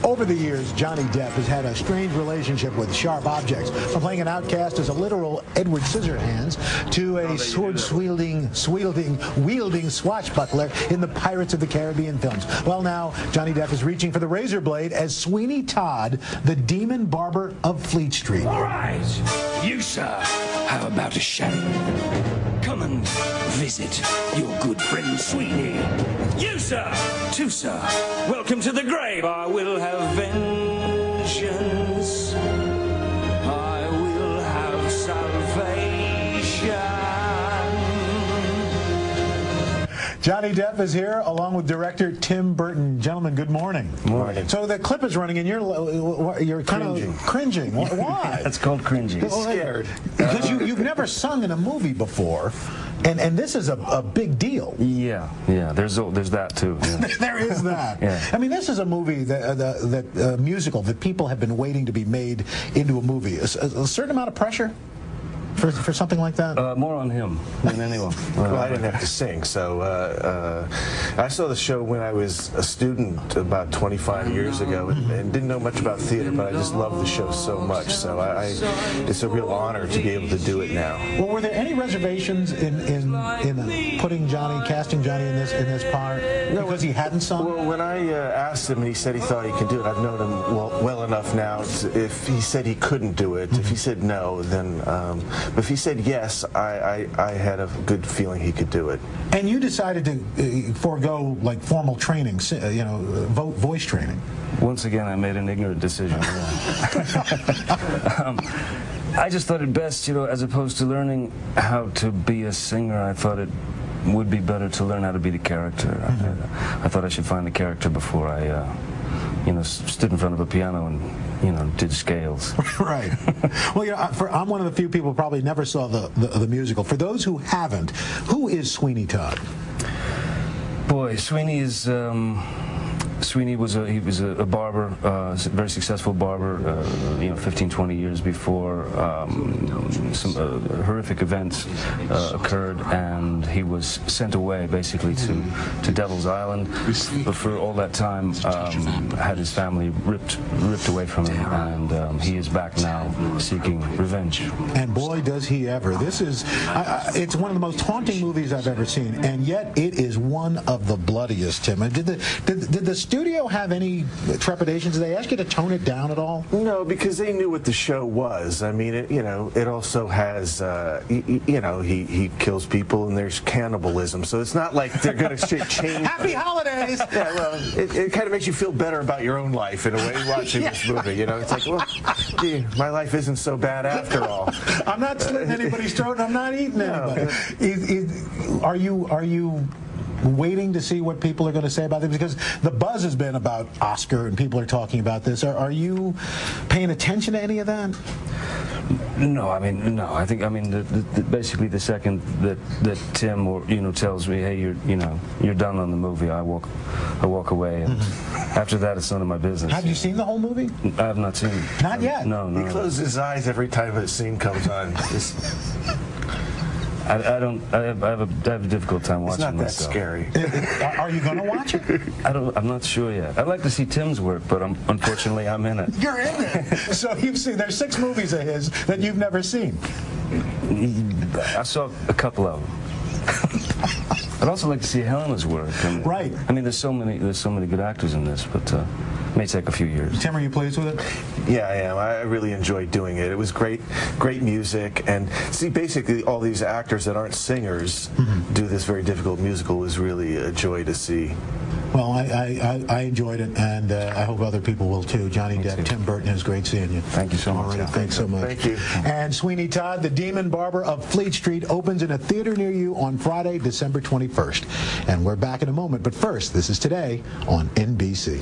Over the years, Johnny Depp has had a strange relationship with sharp objects, from playing an outcast as a literal Edward Scissorhands to a sword-wielding swashbuckler in the Pirates of the Caribbean films. Well, now, Johnny Depp is reaching for the razor blade as Sweeney Todd, the demon barber of Fleet Street. All right, you, sir, how about a shave? Come and visit your good friend Sweeney. You, sir, too, sir, welcome to the grave. I will have vengeance. I will have salvation. Johnny Depp is here, along with director Tim Burton. Gentlemen, good morning. Morning. So the clip is running, and you're kind of cringing. Why? That's called cringing. Scared. Because you've never sung in a movie before, and this is a big deal. Yeah. There's that too. Yeah. There is that. Yeah. I mean, this is a movie that musical that people have been waiting to be made into a movie. A certain amount of pressure for something like that? More on him than anyone. Well, I didn't have to sing, so I saw the show when I was a student about 25 years ago and didn't know much about theater, but I just loved the show so much, so it's a real honor to be able to do it now. Well, were there any reservations in casting Johnny in this part? No, because he hadn't sung? Well, when I asked him and he said he thought he could do it, I've known him well enough now. If he said he couldn't do it, if he said no, then... but if he said yes, I had a good feeling he could do it. And you decided to forego like formal training, voice training. Once again, I made an ignorant decision. I just thought it best, as opposed to learning how to be a singer, I thought it would be better to learn how to be the character. I thought I should find the character before I, stood in front of a piano and, did scales. Right. Well, I'm one of the few people who probably never saw the musical. For those who haven't, who is Sweeney Todd? Boy, Sweeney is... Sweeney was a barber, very successful barber. 15, 20 years before some horrific events occurred, and he was sent away basically to Devil's Island. But for all that time, had his family ripped away from him, and he is back now seeking revenge. And boy, does he ever! This is it's one of the most haunting movies I've ever seen, and yet it is one of the bloodiest. Tim, did the studio have any trepidations? Did they ask you to tone it down at all? No, because they knew what the show was. I mean, it also has, he kills people and there's cannibalism, so it's not like they're going to change. Happy holidays! Yeah, well, it kind of makes you feel better about your own life in a way watching this movie. It's like, well, gee, my life isn't so bad after all. I'm not slitting anybody's throat, and I'm not eating anybody. Are you waiting to see what people are going to say about this? Because the buzz has been about Oscar and people are talking about this. Are you paying attention to any of that? No, no. I think, basically the second that Tim tells me, hey, you're done on the movie, I walk away, and after that, it's none of my business. Have you seen the whole movie? I have not seen it. Not yet? No. He closes his eyes every time a scene comes on. I have a difficult time watching it. It's not that scary. Are you going to watch it? I'm not sure yet. I'd like to see Tim's work, but unfortunately I'm in it. You're in it. So there's 6 movies of his that you've never seen. I saw a couple of them. I'd also like to see Helena's work. Right. There's so many good actors in this, but it may take a few years. Tim, are you pleased with it? Yeah, I am. I really enjoyed doing it. It was great music, and see, basically all these actors that aren't singers do this very difficult musical was really a joy to see. Well, I enjoyed it, and I hope other people will too. Johnny Depp, Tim Burton, it was great seeing you. Thank you so much. All right, thanks so much. Thank you. And Sweeney Todd, the Demon Barber of Fleet Street, opens in a theater near you on Friday, December 21st. And we're back in a moment, but first, this is Today on NBC.